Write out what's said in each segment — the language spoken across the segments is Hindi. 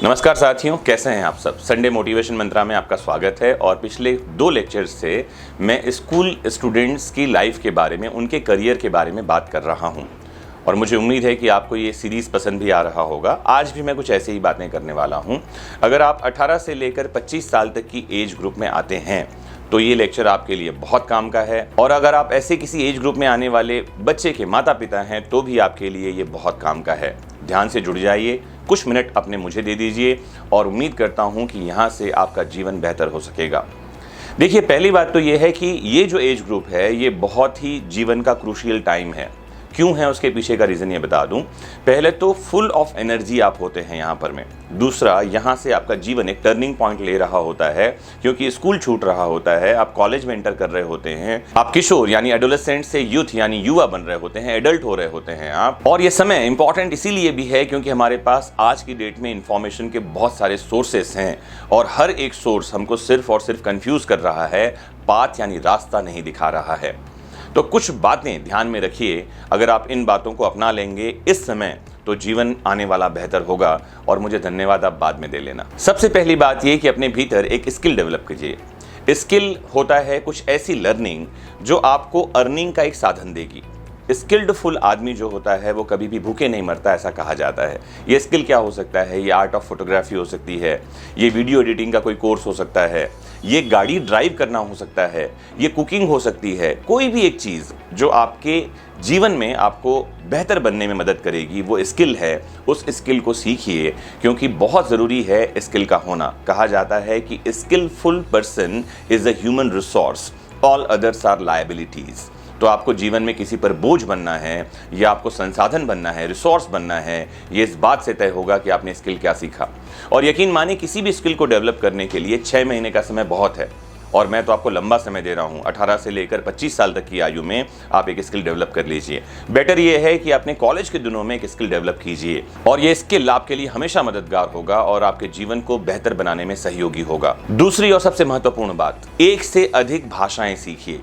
नमस्कार साथियों, कैसे हैं आप सब। संडे मोटिवेशन मंत्रा में आपका स्वागत है। और पिछले 2 लेक्चर्स से मैं स्कूल स्टूडेंट्स की लाइफ के बारे में, उनके करियर के बारे में बात कर रहा हूं। और मुझे उम्मीद है कि आपको ये सीरीज़ पसंद भी आ रहा होगा। आज भी मैं कुछ ऐसे ही बातें करने वाला हूं। अगर आप 18 से लेकर 25 साल तक की एज ग्रुप में आते हैं तो ये लेक्चर आपके लिए बहुत काम का है। और अगर आप ऐसे किसी एज ग्रुप में आने वाले बच्चे के माता पिता हैं तो भी आपके लिए ये बहुत काम का है। ध्यान से जुड़ जाइए, कुछ मिनट अपने मुझे दे दीजिए और उम्मीद करता हूं कि यहाँ से आपका जीवन बेहतर हो सकेगा। देखिए, पहली बात तो ये है कि ये जो एज ग्रुप है ये बहुत ही जीवन का क्रूशियल टाइम है। क्यों है उसके पीछे का रीज़न ये बता दूं। पहले तो फुल ऑफ एनर्जी आप होते हैं यहाँ पर में। दूसरा, यहाँ से आपका जीवन एक टर्निंग पॉइंट ले रहा होता है क्योंकि स्कूल छूट रहा होता है, आप कॉलेज में एंटर कर रहे होते हैं, आप किशोर यानी एडोलेसेंट से यूथ यानी युवा बन रहे होते हैं, एडल्ट हो रहे होते हैं आप। और ये समय इंपॉर्टेंट इसीलिए भी है क्योंकि हमारे पास आज की डेट में इंफॉर्मेशन के बहुत सारे सोर्सेस हैं और हर एक सोर्स हमको सिर्फ और सिर्फ कंफ्यूज कर रहा है, पाथ यानी रास्ता नहीं दिखा रहा है। तो कुछ बातें ध्यान में रखिए, अगर आप इन बातों को अपना लेंगे इस समय तो जीवन आने वाला बेहतर होगा। और मुझे धन्यवाद आप बाद में दे लेना। सबसे पहली बात ये कि अपने भीतर एक स्किल डेवलप कीजिए। स्किल होता है कुछ ऐसी लर्निंग जो आपको अर्निंग का एक साधन देगी। स्किल्ड फुल आदमी जो होता है वो कभी भी भूखे नहीं मरता, ऐसा कहा जाता है। ये स्किल क्या हो सकता है? ये आर्ट ऑफ फोटोग्राफी हो सकती है, ये वीडियो एडिटिंग का कोई कोर्स हो सकता है, ये गाड़ी ड्राइव करना हो सकता है, ये कुकिंग हो सकती है। कोई भी एक चीज़ जो आपके जीवन में आपको बेहतर बनने में मदद करेगी वो स्किल है। उस स्किल को सीखिए क्योंकि बहुत ज़रूरी है स्किल का होना। कहा जाता है कि skillful person is a human resource, all others are liabilities. तो आपको जीवन में किसी पर बोझ बनना है या आपको संसाधन बनना है, रिसोर्स बनना है, ये इस बात से तय होगा कि आपने स्किल क्या सीखा। और यकीन मानिए, किसी भी स्किल को डेवलप करने के लिए 6 महीने का समय बहुत है। और मैं तो आपको लंबा समय दे रहा हूँ। 18 से लेकर 25 साल तक की आयु में आप एक स्किल डेवलप कर लीजिए। बेटर ये है कि अपने कॉलेज के दिनों में एक स्किल डेवलप कीजिए और ये स्किल आपके लिए हमेशा मददगार होगा और आपके जीवन को बेहतर बनाने में सहयोगी होगा। दूसरी और सबसे महत्वपूर्ण बात, एक से अधिक भाषाएं सीखिए।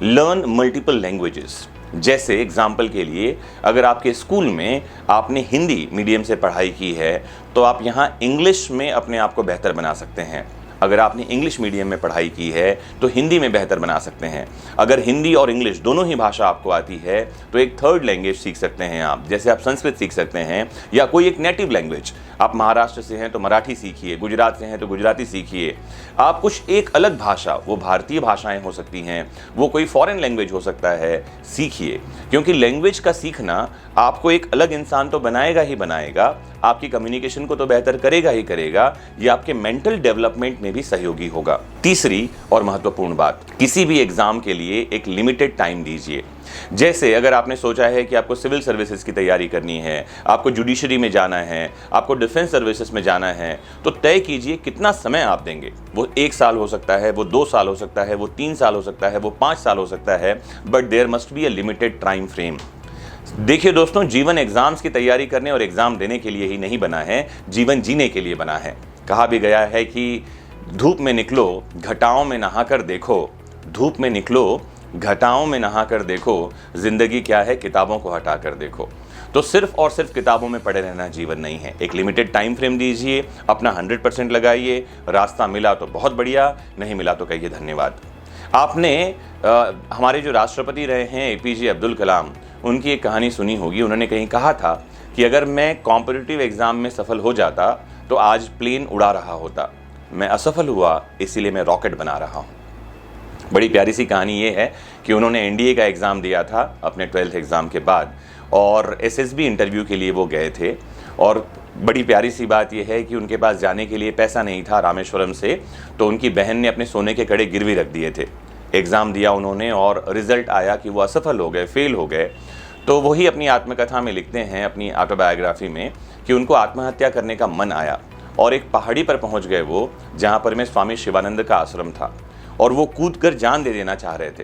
Learn multiple languages. जैसे एग्जाम्पल के लिए, अगर आपके स्कूल में आपने हिंदी मीडियम से पढ़ाई की है तो आप यहाँ इंग्लिश में अपने आप को बेहतर बना सकते हैं। अगर आपने इंग्लिश मीडियम में पढ़ाई की है तो हिंदी में बेहतर बना सकते हैं। अगर हिंदी और इंग्लिश दोनों ही भाषा आपको आती है तो एक थर्ड लैंग्वेज सीख सकते हैं आप। जैसे आप संस्कृत सीख सकते हैं या कोई एक नेटिव लैंग्वेज। आप महाराष्ट्र से हैं तो मराठी सीखिए, गुजरात से हैं तो गुजराती सीखिए। आप कुछ एक अलग भाषा, वो भारतीय भाषाएं हो सकती हैं, वो कोई फॉरेन लैंग्वेज हो सकता है, सीखिए। क्योंकि लैंग्वेज का सीखना आपको एक अलग इंसान तो बनाएगा ही बनाएगा, आपकी कम्युनिकेशन को तो बेहतर करेगा ही करेगा, ये आपके मेंटल डेवलपमेंट में भी सहयोगी होगा। तीसरी और महत्वपूर्ण बात, किसी भी एग्जाम के लिए एक लिमिटेड टाइम दीजिए। जैसे अगर आपने सोचा है कि आपको सिविल सर्विसेज की तैयारी करनी है, आपको जुडिशरी में जाना है, आपको डिफेंस सर्विसेज में जाना है, तो तय कीजिए कितना समय आप देंगे। वो 1 साल हो सकता है, वो 2 साल हो सकता है, वो 3 साल हो सकता है, वो 5 साल हो सकता है, but there must be a limited time frame. देखिए दोस्तों, जीवन एग्जाम्स की तैयारी करने और एग्जाम देने के लिए ही नहीं बना है, जीवन जीने के लिए बना है। कहा भी गया है कि धूप में निकलो, घटाओं में नहाकर देखो, धूप में निकलो, घटाओं में नहाकर देखो, जिंदगी क्या है किताबों को हटाकर देखो। तो सिर्फ और सिर्फ किताबों में पढ़े रहना जीवन नहीं है। एक लिमिटेड टाइम फ्रेम दीजिए, अपना 100% लगाइए। रास्ता मिला तो बहुत बढ़िया, नहीं मिला तो कहिए धन्यवाद। आपने हमारे जो राष्ट्रपति रहे हैं APJ अब्दुल कलाम, उनकी एक कहानी सुनी होगी। उन्होंने कहीं कहा था कि अगर मैं कॉम्पिटिटिव एग्जाम में सफल हो जाता तो आज प्लेन उड़ा रहा होता, मैं असफल हुआ इसीलिए मैं रॉकेट बना रहा हूँ। बड़ी प्यारी सी कहानी ये है कि उन्होंने NDA का एग्ज़ाम दिया था अपने 12th एग्ज़ाम के बाद और SSB इंटरव्यू के लिए वो गए थे। और बड़ी प्यारी सी बात यह है कि उनके पास जाने के लिए पैसा नहीं था रामेश्वरम से, तो उनकी बहन ने अपने सोने के कड़े गिरवी रख दिए थे। एग्ज़ाम दिया उन्होंने और रिज़ल्ट आया कि वो असफल हो गए, फेल हो गए। तो वही अपनी आत्मकथा में लिखते हैं, अपनी ऑटोबायोग्राफी में, कि उनको आत्महत्या करने का मन आया और एक पहाड़ी पर पहुंच गए वो, जहां पर में स्वामी शिवानंद का आश्रम था और वो कूदकर जान दे देना चाह रहे थे।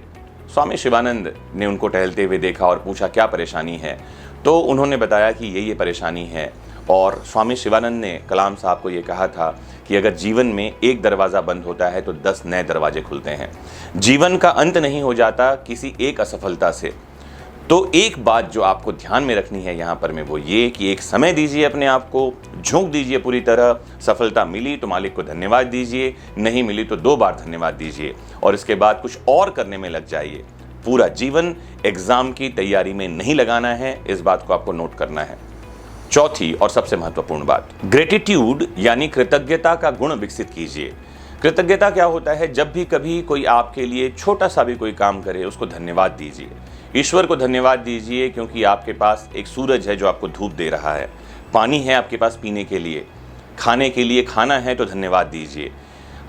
स्वामी शिवानंद ने उनको टहलते हुए देखा और पूछा क्या परेशानी है, तो उन्होंने बताया कि ये परेशानी है। और स्वामी शिवानंद ने कलाम साहब को ये कहा था कि अगर जीवन में एक दरवाज़ा बंद होता है तो 10 नए दरवाजे खुलते हैं। जीवन का अंत नहीं हो जाता किसी एक असफलता से, तो एक बात जो आपको ध्यान में रखनी है यहाँ पर में वो ये कि एक समय दीजिए अपने आप को, झोंक दीजिए पूरी तरह। सफलता मिली तो मालिक को धन्यवाद दीजिए, नहीं मिली तो 2 बार धन्यवाद दीजिए और इसके बाद कुछ और करने में लग जाइए। पूरा जीवन एग्जाम की तैयारी में नहीं लगाना है, इस बात को आपको नोट करना है। चौथी और सबसे महत्वपूर्ण बात, ग्रेटिट्यूड यानी कृतज्ञता का गुण विकसित कीजिए। कृतज्ञता क्या होता है? जब भी कभी कोई आपके लिए छोटा सा भी कोई काम करे उसको धन्यवाद दीजिए। ईश्वर को धन्यवाद दीजिए क्योंकि आपके पास एक सूरज है जो आपको धूप दे रहा है, पानी है आपके पास पीने के लिए, खाने के लिए खाना है तो धन्यवाद दीजिए।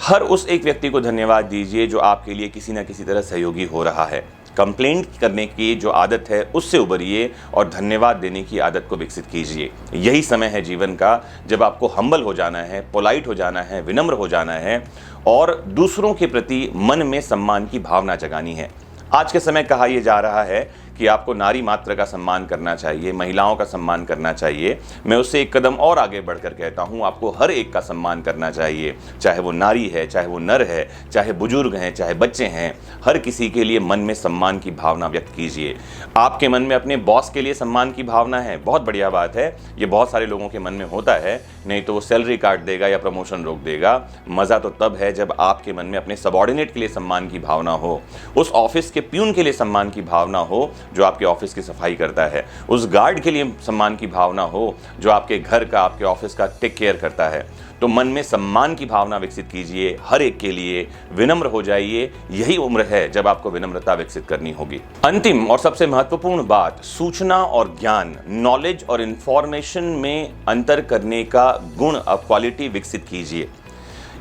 हर उस एक व्यक्ति को धन्यवाद दीजिए जो आपके लिए किसी न किसी तरह सहयोगी हो रहा है। कंप्लेंट करने की जो आदत है उससे उबरिए और धन्यवाद देने की आदत को विकसित कीजिए। यही समय है जीवन का जब आपको हम्बल हो जाना है, पोलाइट हो जाना है, विनम्र हो जाना है और दूसरों के प्रति मन में सम्मान की भावना जगानी है। आज के समय कहा यह जा रहा है कि आपको नारी मात्र का सम्मान करना चाहिए, महिलाओं का सम्मान करना चाहिए। मैं उससे एक कदम और आगे बढ़कर कहता हूं, आपको हर एक का सम्मान करना चाहिए, चाहे वो नारी है, चाहे वो नर है, चाहे बुजुर्ग हैं, चाहे बच्चे हैं। हर किसी के लिए मन में सम्मान की भावना व्यक्त कीजिए। आपके मन में अपने बॉस के लिए सम्मान की भावना है, बहुत बढ़िया बात है, ये बहुत सारे लोगों के मन में होता है, नहीं तो वो सैलरी काट देगा या प्रमोशन रोक देगा। मज़ा तो तब है जब आपके मन में अपने सबॉर्डिनेट के लिए सम्मान की भावना हो, उस ऑफिस के प्यून के लिए सम्मान की भावना हो जो आपके ऑफिस की सफाई करता है, उस गार्ड के लिए सम्मान की भावना हो जो आपके घर का, आपके ऑफिस का टेक केयर करता है। तो मन में सम्मान की भावना विकसित कीजिए, हर एक के लिए विनम्र हो जाइए। यही उम्र है जब आपको विनम्रता विकसित करनी होगी। अंतिम और सबसे महत्वपूर्ण बात, सूचना और ज्ञान, नॉलेज और इंफॉर्मेशन में अंतर करने का गुण, क्वालिटी विकसित कीजिए।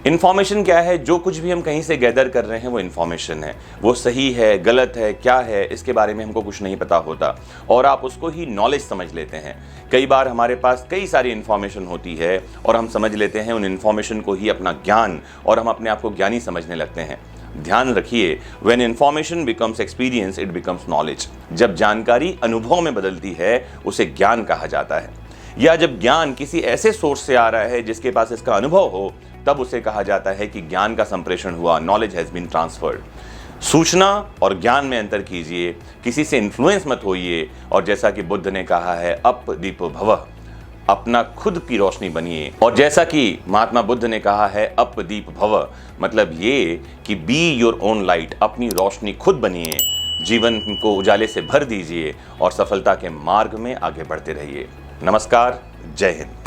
इन्फॉर्मेशन क्या है? जो कुछ भी हम कहीं से गैदर कर रहे हैं वो इन्फॉर्मेशन है। वो सही है, गलत है, क्या है, इसके बारे में हमको कुछ नहीं पता होता और आप उसको ही नॉलेज समझ लेते हैं। कई बार हमारे पास कई सारी इन्फॉर्मेशन होती है और हम समझ लेते हैं उन इन्फॉर्मेशन को ही अपना ज्ञान और हम अपने आप को ज्ञानी समझने लगते हैं। ध्यान रखिए, when information becomes experience it becomes knowledge. जब जानकारी अनुभव में बदलती है उसे ज्ञान कहा जाता है, या जब ज्ञान किसी ऐसे सोर्स से आ रहा है जिसके पास इसका अनुभव हो तब उसे कहा जाता है कि ज्ञान का संप्रेषण हुआ, नॉलेज हैज बीन ट्रांसफर्ड। सूचना और ज्ञान में अंतर कीजिए, किसी से इन्फ्लुएंस मत होइए और जैसा कि बुद्ध ने कहा है, अप दीपो भवः, अपना खुद की रोशनी बनिए। और जैसा कि महात्मा बुद्ध ने कहा है, अप दीप भव, मतलब ये कि बी योर ओन लाइट, अपनी रोशनी खुद बनिए, जीवन को उजाले से भर दीजिए और सफलता के मार्ग में आगे बढ़ते रहिए। नमस्कार, जय हिंद।